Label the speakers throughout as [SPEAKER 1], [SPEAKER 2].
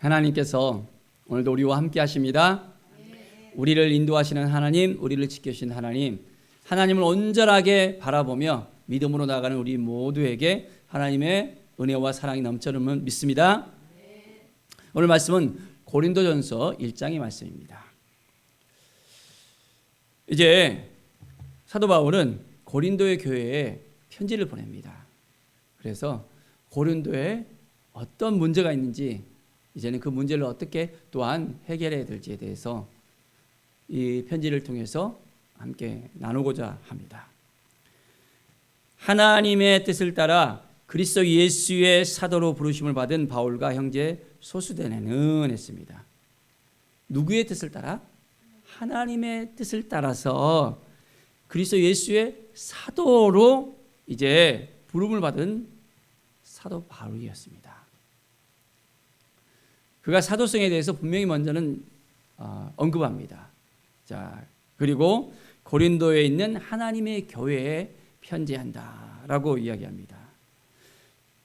[SPEAKER 1] 하나님께서 오늘도 우리와 함께 하십니다. 우리를 인도하시는 하나님, 우리를 지켜주신 하나님, 하나님을 온전하게 바라보며 믿음으로 나아가는 우리 모두에게 하나님의 은혜와 사랑이 넘쳐남을 믿습니다. 오늘 말씀은 고린도전서 1장의 말씀입니다. 이제 사도 바울은 고린도의 교회에 편지를 보냅니다. 그래서 고린도에 어떤 문제가 있는지, 이제는 그 문제를 어떻게 또한 해결해야 될지에 대해서 이 편지를 통해서 함께 나누고자 합니다. 하나님의 뜻을 따라 그리스도 예수의 사도로 부르심을 받은 바울과 형제 소수대네는 했습니다. 누구의 뜻을 따라? 하나님의 뜻을 따라서 그리스도 예수의 사도로 이제 부름을 받은 사도 바울이었습니다. 그가 사도성에 대해서 분명히 먼저는 언급합니다. 자, 그리고 고린도에 있는 하나님의 교회에 편지한다라고 이야기합니다.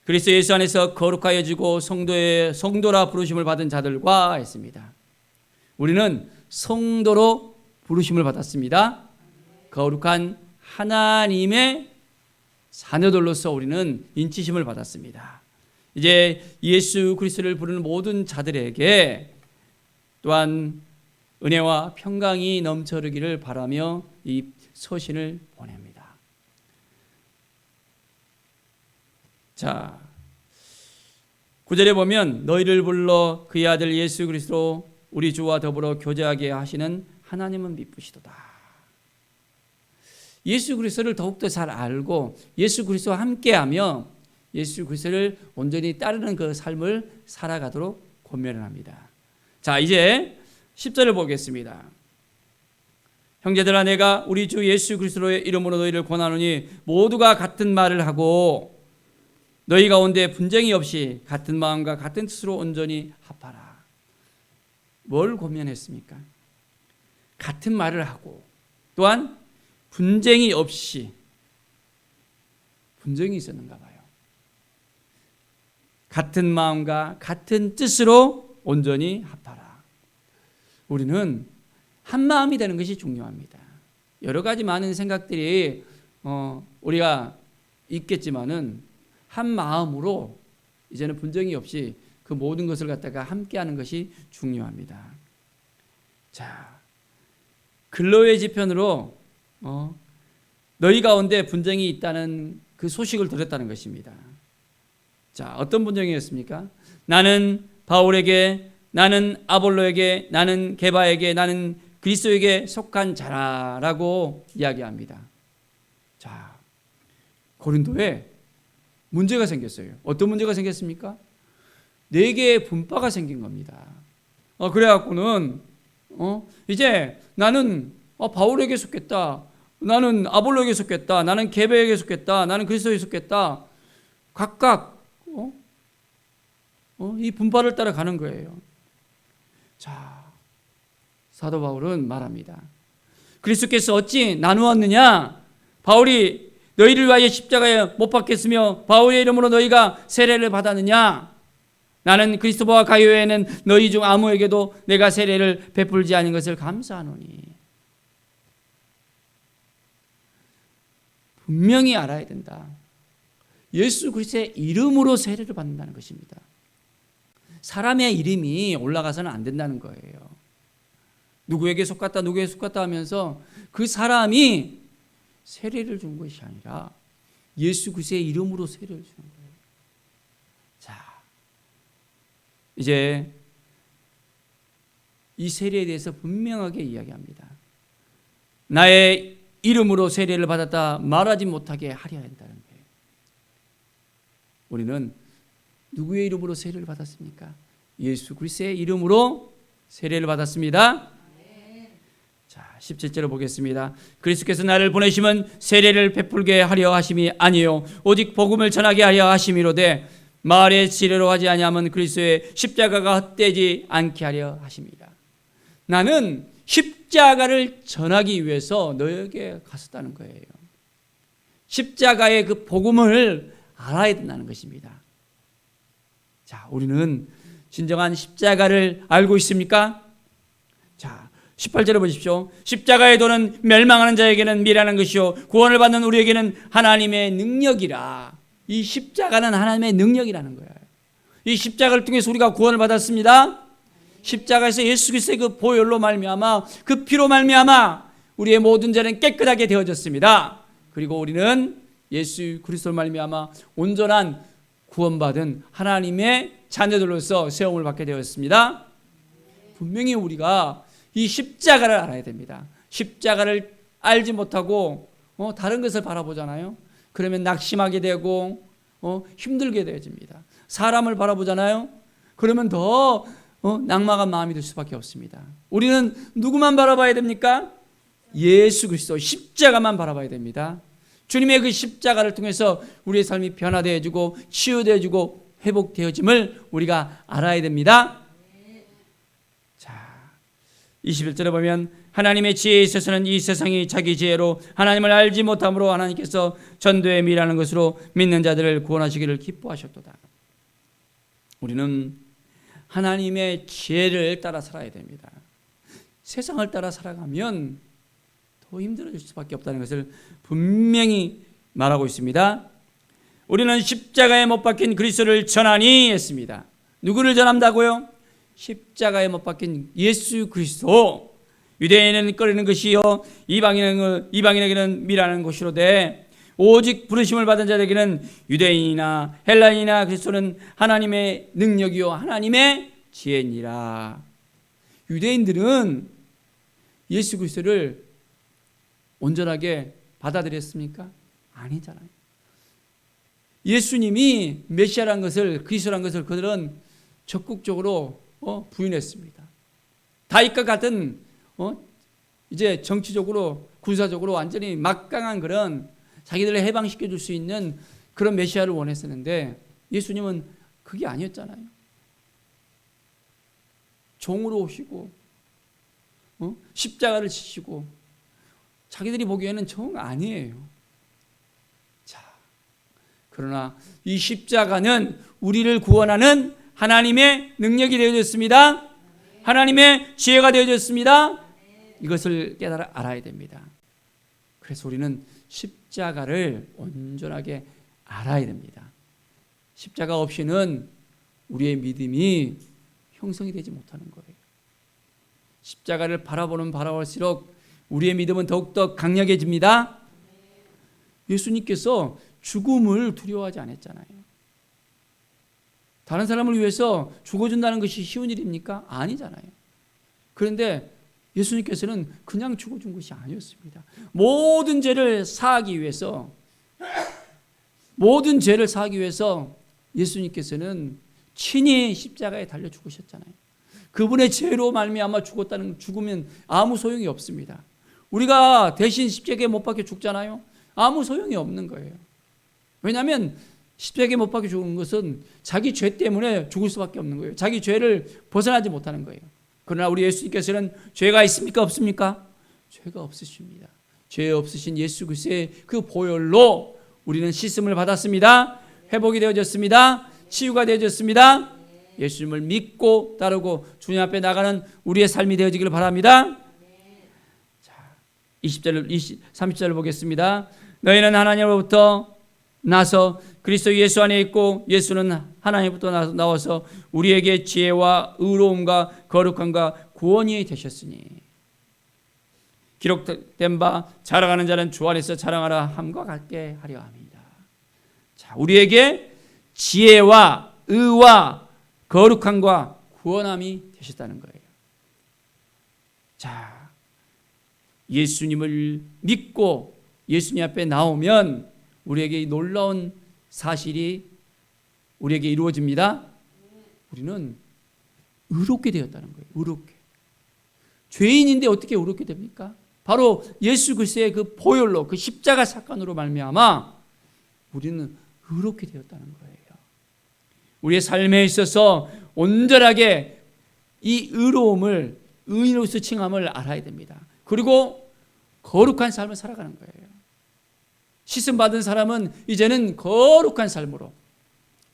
[SPEAKER 1] 그리스도 예수 안에서 거룩하여지고 성도라 부르심을 받은 자들과 했습니다. 우리는 성도로 부르심을 받았습니다. 거룩한 하나님의 자녀들로서 우리는 인치심을 받았습니다. 이제 예수 그리스도를 부르는 모든 자들에게 또한 은혜와 평강이 넘쳐르기를 바라며 이 서신을 보냅니다. 자, 9절에 보면 너희를 불러 그의 아들 예수 그리스도 우리 주와 더불어 교제하게 하시는 하나님은 미쁘시도다. 예수 그리스도를 더욱더 잘 알고 예수 그리스도와 함께하며 예수 그리스도를 온전히 따르는 그 삶을 살아가도록 권면을 합니다. 자, 이제 10절을 보겠습니다. 형제들아, 내가 우리 주 예수 그리스도의 이름으로 너희를 권하노니 모두가 같은 말을 하고 너희 가운데 분쟁이 없이 같은 마음과 같은 뜻으로 온전히 합하라. 뭘 권면했습니까? 같은 말을 하고 또한 분쟁이 없이. 분쟁이 있었는가 봐요. 같은 마음과 같은 뜻으로 온전히 합하라. 우리는 한 마음이 되는 것이 중요합니다. 여러 가지 많은 생각들이 우리가 있겠지만은 한 마음으로 이제는 분쟁이 없이 그 모든 것을 갖다가 함께하는 것이 중요합니다. 자, 근로의 지편으로 너희 가운데 분쟁이 있다는 그 소식을 들었다는 것입니다. 자, 어떤 분쟁이었습니까? 나는 바울에게, 나는 아볼로에게, 나는 게바에게, 나는 그리스도에게 속한 자라라고 이야기합니다. 자, 고린도에 문제가 생겼어요. 어떤 문제가 생겼습니까? 4개의 분파가 생긴 겁니다. 그래갖고는 이제 나는 바울에게 속했다, 나는 아볼로에게 속했다, 나는 게바에게 속했다, 나는 그리스도에게 속했다. 각각 이 분파를 따라가는 거예요. 자, 사도 바울은 말합니다. 그리스도께서 어찌 나누었느냐? 바울이 너희를 위하여 십자가에 못 박혔으며 바울의 이름으로 너희가 세례를 받았느냐? 나는 그리스도와 가요에는 너희 중 아무에게도 내가 세례를 베풀지 않은 것을 감사하노니. 분명히 알아야 된다. 예수 그리스도의 이름으로 세례를 받는다는 것입니다. 사람의 이름이 올라가서는 안 된다는 거예요. 누구에게 속았다, 누구에게 속았다 하면서 그 사람이 세례를 준 것이 아니라 예수 그리스도의 이름으로 세례를 주는 거예요. 자, 이제 이 세례에 대해서 분명하게 이야기합니다. 나의 이름으로 세례를 받았다 말하지 못하게 하려 한다는 거예요. 우리는 누구의 이름으로 세례를 받았습니까? 예수 그리스도의 이름으로 세례를 받았습니다. 자, 17절을 보겠습니다. 그리스도께서 나를 보내시면 세례를 베풀게 하려 하심이 아니요 오직 복음을 전하게 하려 하심이로되 말의 지혜로 하지 아니하면 그리스도의 십자가가 헛되지 않게 하려 하심이라. 나는 십자가를 전하기 위해서 너에게 갔었다는 거예요. 십자가의 그 복음을 알아야 된다는 것입니다. 자, 우리는 진정한 십자가를 알고 있습니까? 자, 18절에 보십시오. 십자가의 도는 멸망하는 자에게는 미련한 것이요 구원을 받는 우리에게는 하나님의 능력이라. 이 십자가는 하나님의 능력이라는 거예요. 이 십자가를 통해서 우리가 구원을 받았습니다. 십자가에서 예수 그리스도의 그 보혈로 말미암아, 그 피로 말미암아 우리의 모든 죄는 깨끗하게 되어졌습니다. 그리고 우리는 예수 그리스도로 말미암아 온전한 구원받은 하나님의 자녀들로서 세움을 받게 되었습니다. 분명히 우리가 이 십자가를 알아야 됩니다. 십자가를 알지 못하고 다른 것을 바라보잖아요. 그러면 낙심하게 되고 힘들게 되어집니다. 사람을 바라보잖아요. 그러면 더 낙망한 마음이 들 수밖에 없습니다. 우리는 누구만 바라봐야 됩니까? 예수 그리스도 십자가만 바라봐야 됩니다. 주님의 그 십자가를 통해서 우리의 삶이 변화되어지고 치유되어지고 회복되어짐을 우리가 알아야 됩니다. 자, 21절에 보면 하나님의 지혜에 있어서는 이 세상이 자기 지혜로 하나님을 알지 못함으로 하나님께서 전도에 미라는 것으로 믿는 자들을 구원하시기를 기뻐하셨도다. 우리는 하나님의 지혜를 따라 살아야 됩니다. 세상을 따라 살아가면 더 힘들어질 수밖에 없다는 것을 분명히 말하고 있습니다. 우리는 십자가에 못 박힌 그리스도를 전하니 했습니다. 누구를 전한다고요? 십자가에 못 박힌 예수 그리스도. 유대인은 꺼리는 것이요 이방인에게는 미라는 것이로되 오직 부르심을 받은 자에게는 유대인이나 헬라인이나 그리스도는 하나님의 능력이요 하나님의 지혜니라. 유대인들은 예수 그리스도를 온전하게 받아들였습니까? 아니잖아요. 예수님이 메시아라는 것을, 그리스도라는 것을 그들은 적극적으로 부인했습니다. 다윗과 같은 이제 정치적으로 군사적으로 완전히 막강한 그런 자기들을 해방시켜 줄 수 있는 그런 메시아를 원했었는데 예수님은 그게 아니었잖아요. 종으로 오시고 십자가를 지시고 자기들이 보기에는 정 아니에요. 자, 그러나 이 십자가는 우리를 구원하는 하나님의 능력이 되어졌습니다. 하나님의 지혜가 되어졌습니다. 이것을 깨달아 알아야 됩니다. 그래서 우리는 십자가를 온전하게 알아야 됩니다. 십자가 없이는 우리의 믿음이 형성이 되지 못하는 거예요. 십자가를 바라볼수록 우리의 믿음은 더욱더 강력해집니다. 예수님께서 죽음을 두려워하지 않았잖아요. 다른 사람을 위해서 죽어준다는 것이 쉬운 일입니까? 아니잖아요. 그런데 예수님께서는 그냥 죽어준 것이 아니었습니다. 모든 죄를 사하기 위해서 예수님께서는 친히 십자가에 달려 죽으셨잖아요. 그분의 죄로 말미암아 죽으면 아무 소용이 없습니다. 우리가 대신 십자가에 못 박혀 죽잖아요. 아무 소용이 없는 거예요. 왜냐하면 십자가에 못 박혀 죽는 것은 자기 죄 때문에 죽을 수밖에 없는 거예요. 자기 죄를 벗어나지 못하는 거예요. 그러나 우리 예수님께서는 죄가 있습니까? 없습니까? 죄가 없으십니다. 죄 없으신 예수 그리스도의 그 보혈로 우리는 씻음을 받았습니다. 회복이 되어졌습니다. 치유가 되어졌습니다. 예수님을 믿고 따르고 주님 앞에 나가는 우리의 삶이 되어지기를 바랍니다. 자, 30절을 보겠습니다. 너희는 하나님으로부터 나서 그리스도 예수 안에 있고 예수는 하나님부터 나와서 우리에게 지혜와 의로움과 거룩함과 구원이 되셨으니 기록된 바 자랑하는 자는 주 안에서 자랑하라 함과 같게 하려 합니다. 자, 우리에게 지혜와 의와 거룩함과 구원함이 되셨다는 거예요. 자, 예수님을 믿고 예수님 앞에 나오면 우리에게 이 놀라운 사실이 우리에게 이루어집니다. 우리는 의롭게 되었다는 거예요. 의롭게. 죄인인데 어떻게 의롭게 됩니까? 바로 예수 그리스도의 그 보혈로, 그 십자가 사건으로 말미암아 우리는 의롭게 되었다는 거예요. 우리의 삶에 있어서 온전하게 이 의로움을, 의인으로서 칭함을 알아야 됩니다. 그리고 거룩한 삶을 살아가는 거예요. 씻음 받은 사람은 이제는 거룩한 삶으로,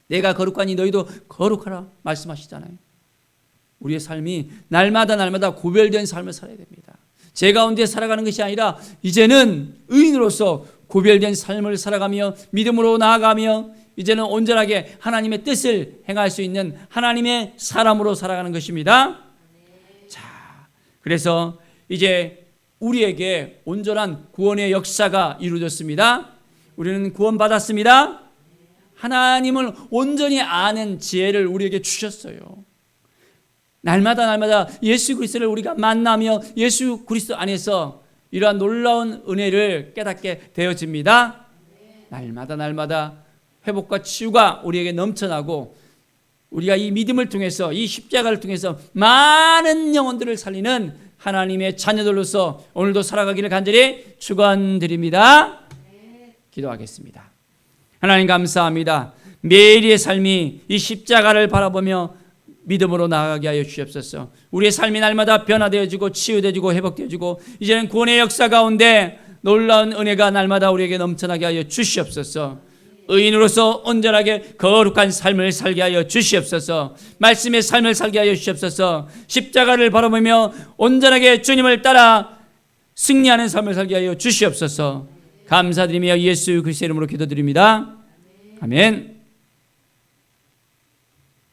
[SPEAKER 1] 내가 거룩하니 너희도 거룩하라 말씀하시잖아요. 우리의 삶이 날마다 구별된 삶을 살아야 됩니다. 제 가운데 살아가는 것이 아니라 이제는 의인으로서 구별된 삶을 살아가며 믿음으로 나아가며 이제는 온전하게 하나님의 뜻을 행할 수 있는 하나님의 사람으로 살아가는 것입니다. 자, 그래서 이제 우리에게 온전한 구원의 역사가 이루어졌습니다. 우리는 구원받았습니다. 하나님을 온전히 아는 지혜를 우리에게 주셨어요. 날마다 예수 그리스도를 우리가 만나며 예수 그리스도 안에서 이러한 놀라운 은혜를 깨닫게 되어집니다. 날마다 회복과 치유가 우리에게 넘쳐나고 우리가 이 믿음을 통해서 이 십자가를 통해서 많은 영혼들을 살리는 하나님의 자녀들로서 오늘도 살아가기를 간절히 축원드립니다. 기도하겠습니다. 하나님 감사합니다. 매일의 삶이 이 십자가를 바라보며 믿음으로 나아가게 하여 주시옵소서. 우리의 삶이 날마다 변화되어지고 치유되어지고 회복되어지고 이제는 구원의 역사 가운데 놀라운 은혜가 날마다 우리에게 넘쳐나게 하여 주시옵소서. 의인으로서 온전하게 거룩한 삶을 살게 하여 주시옵소서. 말씀의 삶을 살게 하여 주시옵소서. 십자가를 바라보며 온전하게 주님을 따라 승리하는 삶을 살게 하여 주시옵소서. 감사드리며 예수 그리스도의 이름으로 기도드립니다. 아멘.